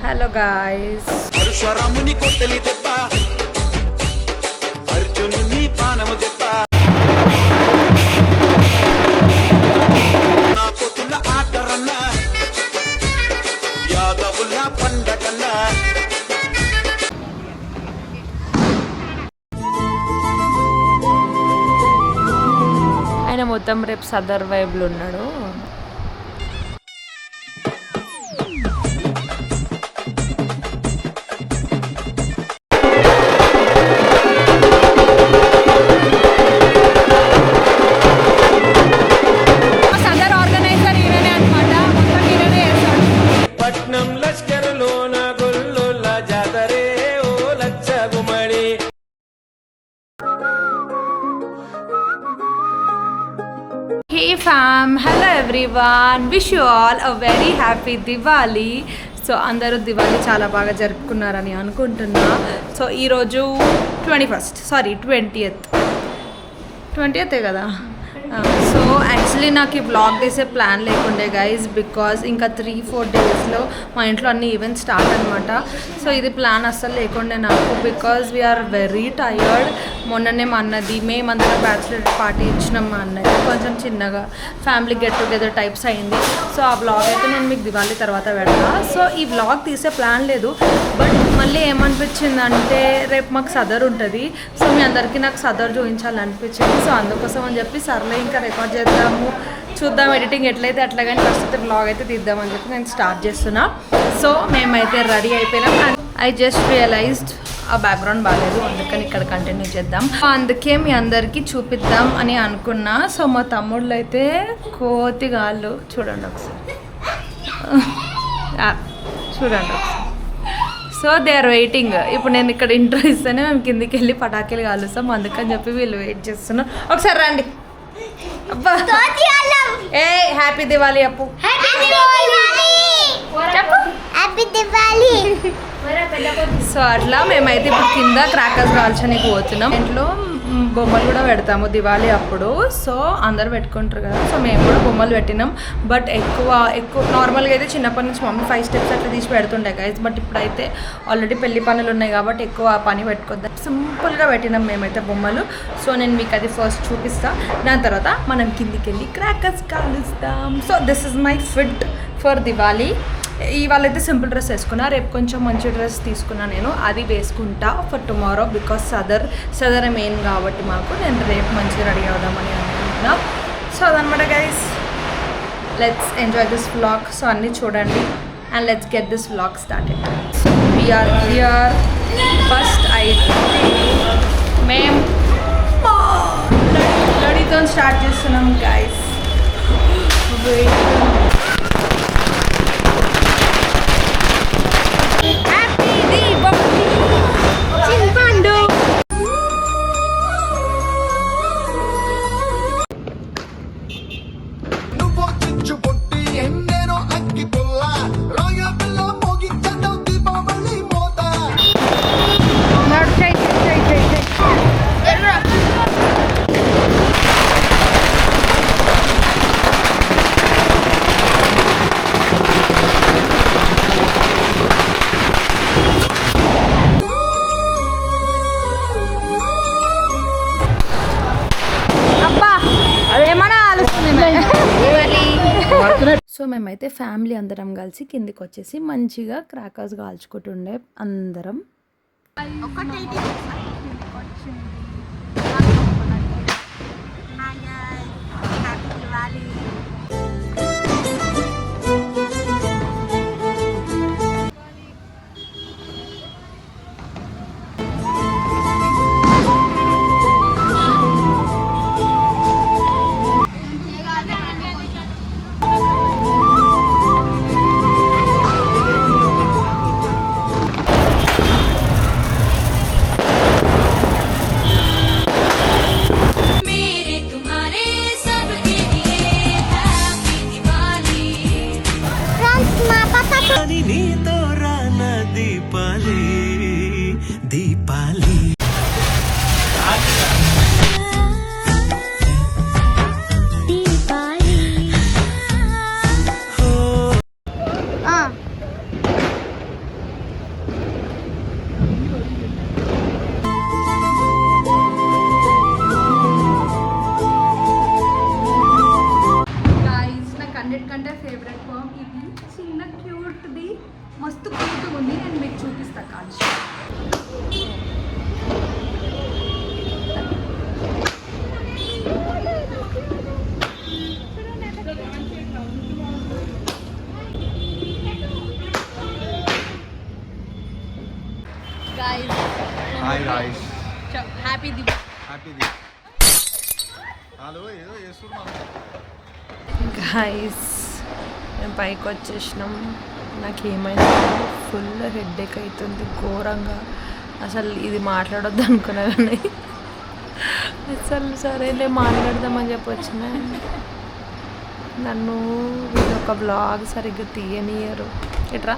Hello guys, ఆయన మొత్తం రేపు సదర్ వైబ్లు ఉన్నాడు. Hey fam, hello everyone, wish you all a very happy Diwali. So అందరూ దివాళీ చాలా బాగా జరుపుకున్నారని అనుకుంటున్నా. సో ఈరోజు 20th కదా. సో యాక్చువల్లీ నాకు ఈ బ్లాగ్ తీసే ప్లాన్ లేకుండే గైజ్, బికాజ్ ఇంకా 3-4 డేస్లో మా ఇంట్లో అన్ని ఈవెంట్స్ స్టార్ట్ అనమాట. సో ఇది ప్లాన్ అస్సలు లేకుండే నాకు, బికాజ్ వీఆర్ వెరీ టయర్డ్. మొన్ననే మా అన్నది మేమందరం బ్యాచులర్ పార్టీ ఇచ్చినాం. మా అన్నది కొంచెం చిన్నగా ఫ్యామిలీ గెట్ టుగెదర్ టైప్స్ అయింది. సో ఆ బ్లాగ్ అయితే నేను మీకు దివాళీ తర్వాత పెడతా. సో ఈ బ్లాగ్ తీసే ప్లాన్ లేదు, బట్ మళ్ళీ ఏమనిపించిందంటే రేపు మాకు సదర్ ఉంటుంది. సో మీ అందరికీ నాకు సదర్ చూపించాలనిపించింది. సో అందుకోసం అని చెప్పి సర్లే ఇంకా రికార్డ్ చేద్దాము, చూద్దాం ఎడిటింగ్ ఎట్లయితే అట్లా, కానీ ఫస్ట్ బ్లాగ్ అయితే తీద్దామని చెప్పి నేను స్టార్ట్ చేస్తున్నా. సో మేమైతే రెడీ అయిపోయినాం. అండ్ ఐ జస్ట్ రియలైజ్డ్ ఆ బ్యాక్గ్రౌండ్ బాగాలేదు, అందుకని ఇక్కడ కంటిన్యూ చేద్దాం. అందుకే మీ అందరికీ చూపిద్దాం అని అనుకున్నా. సో మా తమ్ముళ్ళు అయితే కోతిగాళ్ళు చూడండి ఒకసారి, చూడండి ఒకసారి. So they are waiting. ఇప్పుడు నేను ఇక్కడ ఇంట్రో ఇస్తేనే మేము కిందికి వెళ్ళి పటాకీలు కాలుస్తాం, అందుకని చెప్పి వీళ్ళు వెయిట్ చేస్తున్నాం. ఒకసారి రండి. అబ్బా ఏ హ్యాపీ దివాళీ అప్పు, సో అట్లా మేమైతే ఇప్పుడు కింద క్రాకర్స్ కాల్చడానికి పోతున్నాం. ఇంట్లో బొమ్మలు కూడా పెడతాము దివాళీ అప్పుడు. సో అందరు పెట్టుకుంటారు కదా, సో మేము కూడా బొమ్మలు పెట్టినాం. బట్ ఎక్కువ నార్మల్గా అయితే చిన్నప్పటి నుంచి మమ్మీ 5 స్టెప్స్ అట్లా తీసి పెడుతుండే గైస్. బట్ ఇప్పుడైతే ఆల్రెడీ పెళ్లి పనులు ఉన్నాయి కాబట్టి ఎక్కువ పని పెట్టుకోద్దాం, సింపుల్గా పెట్టినాం మేమైతే బొమ్మలు. సో నేను మీకు అది ఫస్ట్ చూపిస్తా, దాని తర్వాత మనం కిందికి వెళ్ళి క్రాకర్స్ కాలుస్తాం. So this is my fit for Diwali. ఇవాళ అయితే సింపుల్ డ్రెస్ వేసుకున్నా, రేపు కొంచెం మంచి డ్రెస్ తీసుకున్నా నేను, అది వేసుకుంటా for tomorrow. Because Sadar main కాబట్టి మాకు, నేను రేపు మంచిగా రెడీ అవుదామని అనుకుంటున్నా. సో అదనమాట guys, let's enjoy this vlog. So అన్నీ చూడండి and let's get this vlog started. We're here first. మేము రెడీతో స్టార్ట్ చేస్తున్నాం గైస్. సో మేమైతే ఫ్యామిలీ అందరం కలిసి కిందికి వచ్చేసి మంచిగా క్రాకర్స్ కాల్చుకుంటుండే అందరం. మస్తు క్యూట్గా ఉంది. నేను మీకు చూపిస్తా కాల్చి. Hi guys, happy Diwali. Happy the hello ఏదో చేస్తున్నా గాయస్ మేము పైకి వచ్చేసినాం. నాకు ఏమైంది, ఫుల్ హెడ్ఏక్ అవుతుంది ఘోరంగా. అసలు ఇది మాట్లాడొద్దు అనుకున్నా కానీ అసలు సరేలే మాట్లాడదామని చెప్పి వచ్చిన. నన్ను వీళ్ళొక బ్లాగ్ సరిగ్గా తీయనియరు. ఎట్రా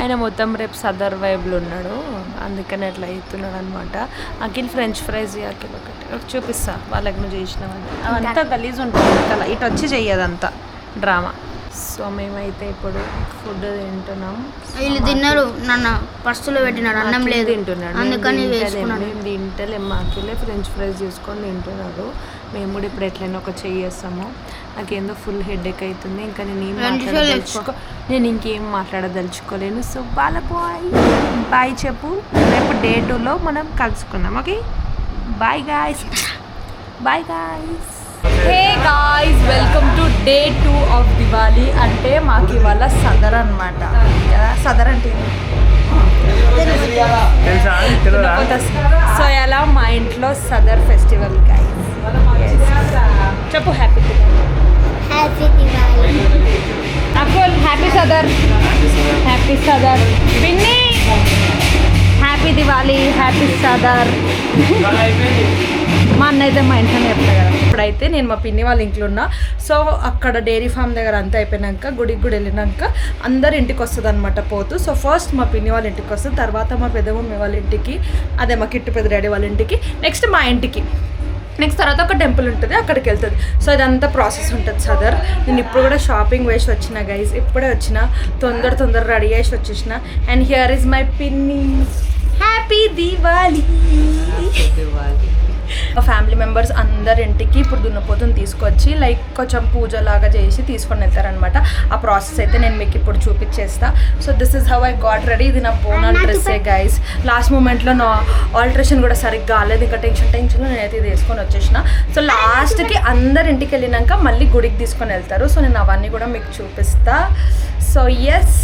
ఆయన మొత్తం రేపు సదర్ వైబ్లో ఉన్నాడు, అందుకని అట్లా అవుతున్నాడు అనమాట. అఖిల్ ఫ్రెంచ్ ఫ్రైజ్ అఖిల్ ఒకటి చూపిస్తా వాళ్ళకి నువ్వు చేసినావని. అవంతా గలీజ్ ఉంటుంది అలా ఇటు వచ్చి చెయ్యదంతా డ్రామా. సో మేమైతే ఇప్పుడు ఫుడ్ తింటున్నాం. వీళ్ళు తిన్నారు, నన్ను పర్సులో పెట్టినాడు, అన్నం లేదు తింటున్నాడు. అందుకని మేము తింటలేం, అఖిలే ఫ్రెంచ్ ఫ్రైజ్ చేసుకొని తింటున్నాడు. మేము కూడా ఇప్పుడు ఎట్లయినా ఒక చేస్తాము. నాకేందో ఫుల్ హెడ్ఏక్ అవుతుంది. ఇంకా నేను ఇంకేం మాట్లాడదలుచుకోలేను. సో బాయ్ చెప్పు. రేపు డే 2లో మనం కలుసుకుందాం. Okay, bye guys. Bye guys. Hey guys, welcome to day 2 of Diwali. అంటే మాకు ఇవాళ సదర్ అనమాట. సదర్ అంటే సో ఎలా మా ఇంట్లో సదర్ ఫెస్టివల్ గాయ్స్. చెప్పు హ్యాపీ అకోల్. Happy Sadar, happy Sadar. పిన్ని హ్యాపీ దివాళీ, హ్యాపీ సదర్. మా అన్న అయితే మా ఇంట్లోనే చెప్తా కదా. ఇప్పుడైతే నేను మా పిన్ని వాళ్ళ ఇంట్లో ఉన్నా. సో అక్కడ డైరీ ఫామ్ దగ్గర అంతా అయిపోయినాక గుడికి కూడా వెళ్ళినాక అందరు ఇంటికి వస్తుంది అనమాట పోతూ. సో ఫస్ట్ మా పిన్ని వాళ్ళ ఇంటికి వస్తుంది, తర్వాత మా పెద్దమమ్మి వాళ్ళ ఇంటికి, అదే మా కిట్టు పెద్ద డాడీ వాళ్ళ ఇంటికి, నెక్స్ట్ మా ఇంటికి, నెక్స్ట్ తర్వాత ఒక టెంపుల్ ఉంటుంది అక్కడికి వెళ్తుంది. సో ఇదంతా ప్రాసెస్ ఉంటుంది సదర్. నేను ఇప్పుడు కూడా షాపింగ్ వేసి వచ్చిన గైస్, ఇప్పుడే వచ్చిన, తొందర రెడీ చేసి వచ్చేసిన. అండ్ హియర్ ఈజ్ మై పిన్ని. హ్యాపీ దివాళీ. ఫ్యామిలీ మెంబర్స్ అందరింటికి ఇప్పుడు దున్నపోతుని తీసుకొచ్చి లైక్ కొంచెం పూజలాగా చేసి తీసుకొని వెళ్తారనమాట. ఆ ప్రాసెస్ అయితే నేను మీకు ఇప్పుడు చూపించేస్తా. So this is how I got ready. ఇది నా బోనాల్ డ్రెస్సే గైస్. లాస్ట్ మూమెంట్లో నా ఆల్ట్రేషన్ కూడా సరిగ్గా కాలేదు, ఇంకా టెన్షన్లో నేనైతే ఇది వేసుకొని వచ్చేసిన. సో లాస్ట్కి అందరింటికి వెళ్ళినాక మళ్ళీ గుడికి తీసుకొని వెళ్తారు. సో నేను అవన్నీ కూడా మీకు చూపిస్తా. So yes,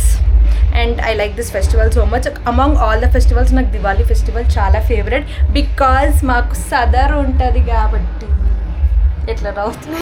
and I like this festival so much. Among all the festivals నాకు దివాళీ ఫెస్టివల్ చాలా ఫేవరెట్, బికాజ్ మాకు సదర్ ఉంటుంది కాబట్టి. ఎట్లా రావుతుంది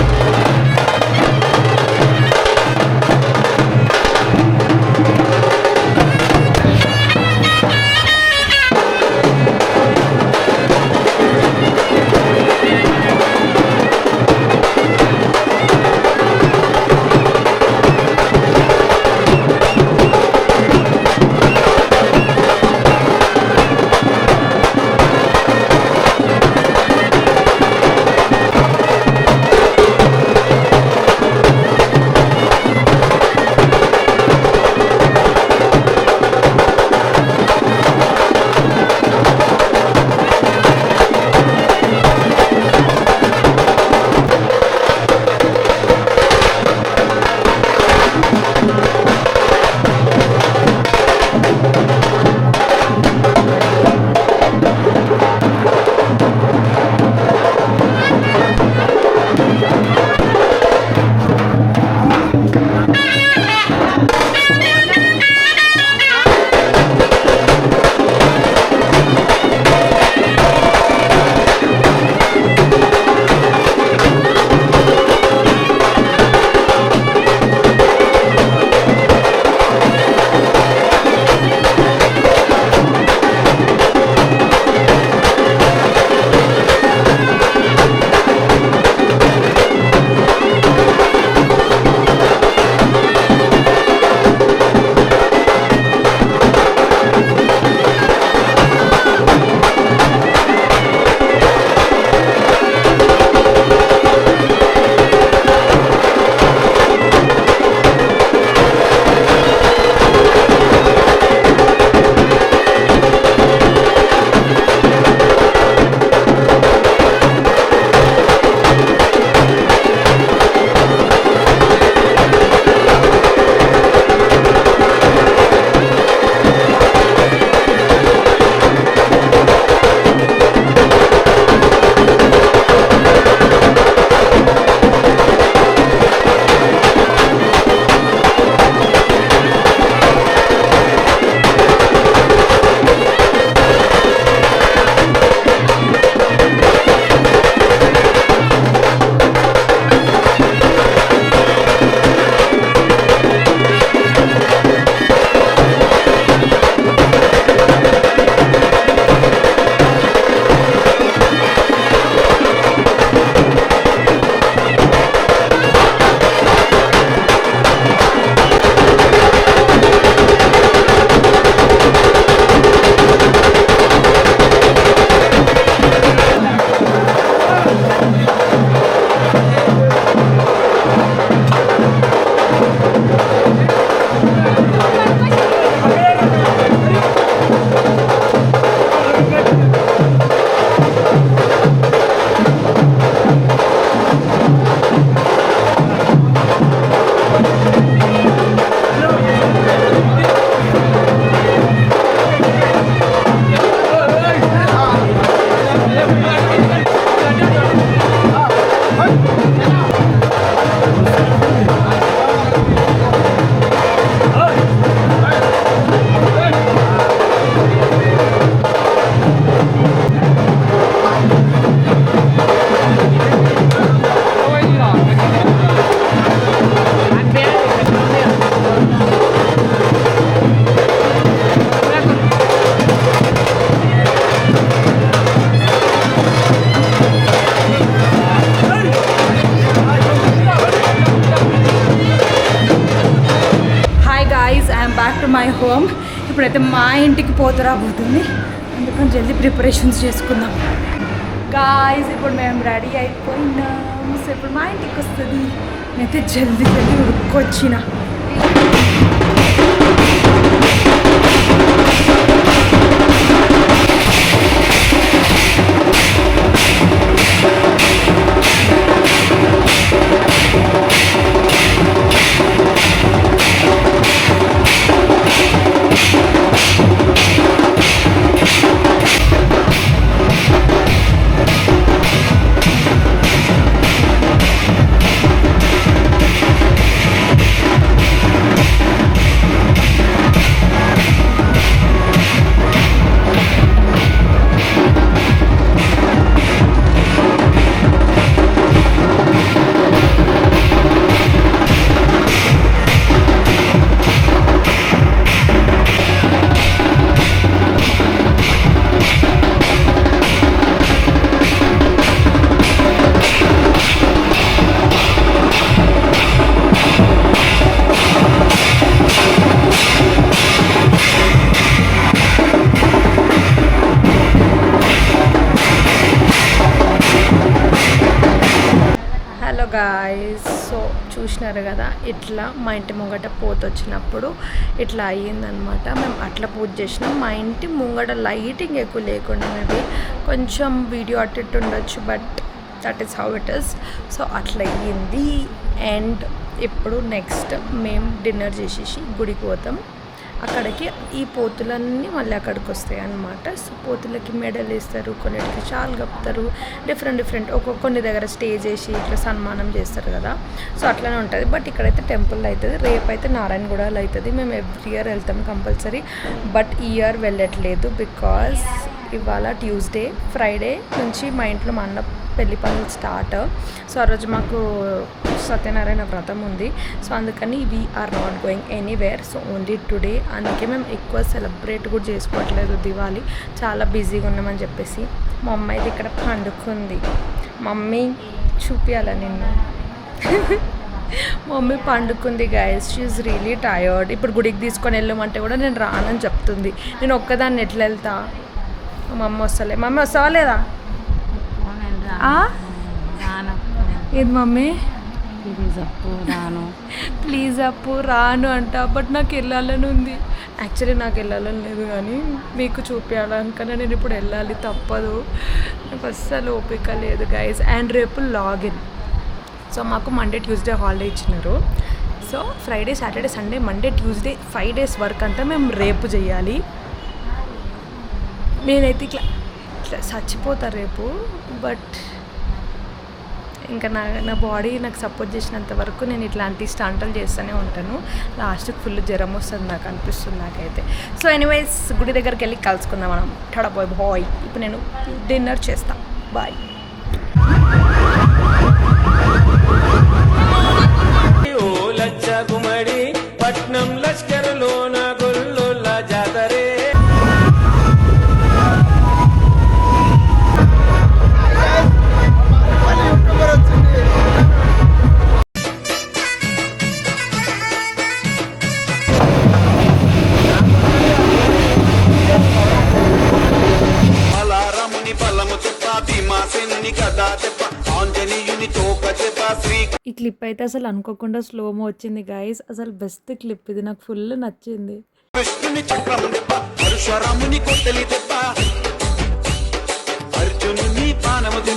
ఇప్పుడైతే మా ఇంటికి పోతు రాబోతుంది, అందుకని జల్దీ ప్రిపరేషన్స్ చేసుకుందాం గాయ్స్. ఇప్పుడు మేము రెడీ అయిపోయినాం. సో ఇప్పుడు మా ఇంటికి వస్తుంది. నేనైతే జల్దీ ఉరుక్కొచ్చిన. గాయస్, సో చూసినారు కదా, ఇట్లా మా ఇంటి ముంగట పోత వచ్చినప్పుడు ఇట్లా అయ్యిందనమాట. మేము అట్లా పూజ చేసినాం. మా ఇంటి ముంగట లైటింగ్ ఎక్కువ లేకుండా మేబీ కొంచెం వీడియో అటు ఇటు ఉండొచ్చు, but that is how it is. So అట్లా అయ్యింది. అండ్ ఇప్పుడు నెక్స్ట్ మేము డిన్నర్ చేసేసి గుడికి పోతాం. అక్కడికి ఈ పోతులన్నీ మళ్ళీ అక్కడికి వస్తాయి అన్నమాట. సో పోతులకి మెడల్ వేస్తారు, కొన్నిటికి చాలు కప్పుతారు, డిఫరెంట్ కొన్ని దగ్గర స్టే చేసి ఇట్లా సన్మానం చేస్తారు కదా. సో అట్లనే ఉంటుంది. బట్ ఇక్కడైతే టెంపుల్ అవుతుంది. రేపు అయితే నారాయణగూడలో అవుతుంది. మేము ఎవ్రీ ఇయర్ వెళ్తాం కంపల్సరీ, బట్ ఈ ఇయర్ వెళ్ళట్లేదు బికాజ్ ఇవాళ ట్యూస్డే, ఫ్రైడే నుంచి మా ఇంట్లో మా అన్న పెళ్లి పనులు స్టార్ట్. సో ఆ రోజు మాకు సత్యనారాయణ వ్రతం ఉంది. సో అందుకని we're not going anywhere. So only today. అందుకే మేము ఎక్కువ సెలబ్రేట్ కూడా చేసుకోవట్లేదు దివాళీ, చాలా బిజీగా ఉన్నామని చెప్పేసి. మా అమ్మాయిది ఇక్కడ పండుకుంది. మమ్మీ చూపించాల నిన్ను. మమ్మీ పండుకుంది గైస్. She is really tired. ఇప్పుడు గుడికి తీసుకొని వెళ్ళమంటే కూడా నేను రానని చెప్తుంది. నేను ఒక్కదాన్ని ఎట్లా వెళ్తా? మా అమ్మ వస్తలే. మమ్మీ వస్తావా లేదా? ఏది మమ్మీ? ప్లీజ్ అప్పు రాను అంట. బట్ నాకు వెళ్ళాలని ఉంది. యాక్చువల్లీ నాకు వెళ్ళాలని లేదు, కానీ మీకు చూపించాలనుకన్నా నేను ఇప్పుడు వెళ్ళాలి, తప్పదు. నాకు అస్సలు ఓపిక లేదు గైస్. అండ్ రేపు లాగిన్. సో మాకు మండే ట్యూస్డే హాలిడే ఇచ్చినారు. So Friday Saturday Sunday Monday Tuesday 5 days work అంతా మేము రేపు చేయాలి. నేనైతే ఇట్లా చచ్చిపోతా రేపు. బట్ ఇంకా నా బాడీ నాకు సపోర్ట్ చేసినంత వరకు నేను ఇట్లాంటి స్టంటలు చేస్తూనే ఉంటాను. లాస్ట్కి ఫుల్ జ్వరం వస్తుంది నాకు అనిపిస్తుంది నాకైతే. సో ఎనీవేస్ గుడి దగ్గరికి వెళ్ళి కలుసుకుందాం మనం. బాయ్. ఇప్పుడు నేను డిన్నర్ చేస్తాను. బాయ్. పట్నం లష్కర్లోన గొల్లోల జాతరే. ఈ క్లిప్ అయితే అసలు అనుకోకుండా స్లోమో వచ్చింది గైస్. అసలు బెస్ట్ క్లిప్ ఇది, నాకు ఫుల్ నచ్చింది.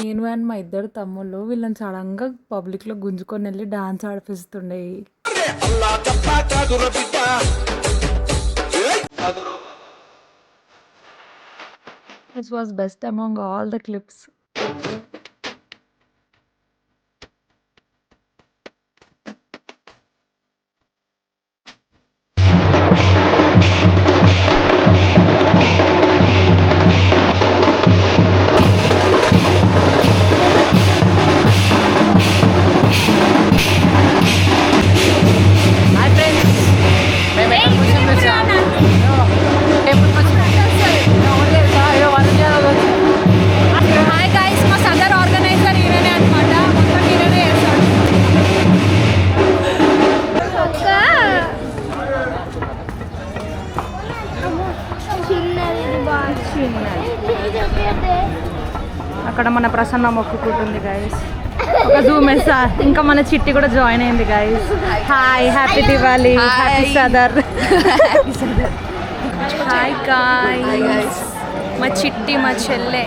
నేను అండ్ మా ఇద్దరు తమ్ముళ్ళు వీళ్ళని సడన్గా పబ్లిక్ లో గుంజుకొని వెళ్ళి dance ఆడిపిస్తుండే. This was best among all the clips. Hi ఇక్కడ మన ప్రసన్న మొక్కుకుంటుంది గైస్. ఒక జూమ్ వేసా. ఇంకా మన చిట్టి కూడా జాయిన్ అయింది guys. Hi, happy Diwali, happy Sadar. Hi guys, మా చిట్టి మా చెల్లె.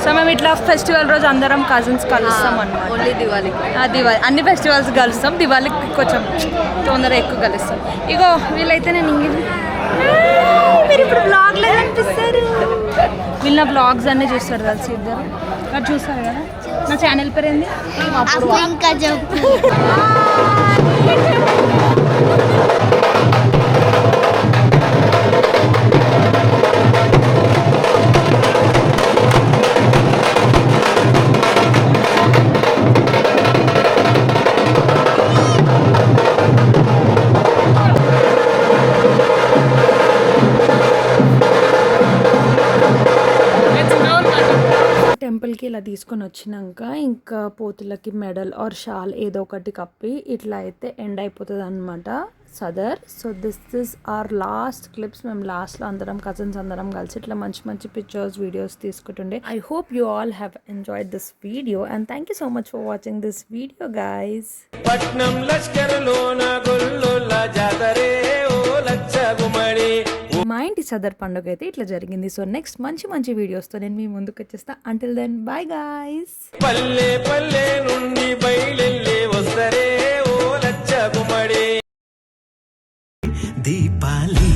సో మేము ఇట్లా ఫెస్టివల్ రోజు అందరం కజిన్స్ కలుస్తాం అన్నమాట. ఓన్లీ దివాళీకి. దివాళీ అన్ని ఫెస్టివల్స్ కలుస్తాం, దివాళీకి కొంచెం తొందరగా ఎక్కువ కలుస్తాం. ఇగో వీళ్ళైతే నేను మీరు ఇప్పుడు బ్లాగ్లో కనిపిస్తారు. వీళ్ళ బ్లాగ్స్ అన్నీ చూస్తారు కలిసి ఇద్దరు. అది చూస్తారు కదా. నా ఛానల్ పేరు ఏంది? ఇంకా చెప్పు. టెంపుల్కి ఇలా తీసుకొని వచ్చినాక ఇంకా పోతులకి మెడల్ ఆర్ షాల్ ఏదో ఒకటి కప్పి ఇట్లా అయితే ఎండ్ అయిపోతుంది అనమాట Sadar. So this is our last clips. మేము లాస్ట్లో అందరం కజిన్స్ అందరం కలిసి ఇట్లా మంచి మంచి పిక్చర్స్ వీడియోస్ తీసుకుంటుండే. I hope you all have enjoyed this video and thank you so much for watching this video guys. మా ఇంటి సదర్ పండుగ అయితే ఇట్లా జరిగింది. సో నెక్స్ట్ మంచి మంచి వీడియోస్తో నేను మీ ముందుకు వచ్చేస్తా. Until then bye guys. పల్లె పల్లె నుండి బయలెళ్ళే వస్తరే ఓ లచ్చ గుమ్మడి దీపాలి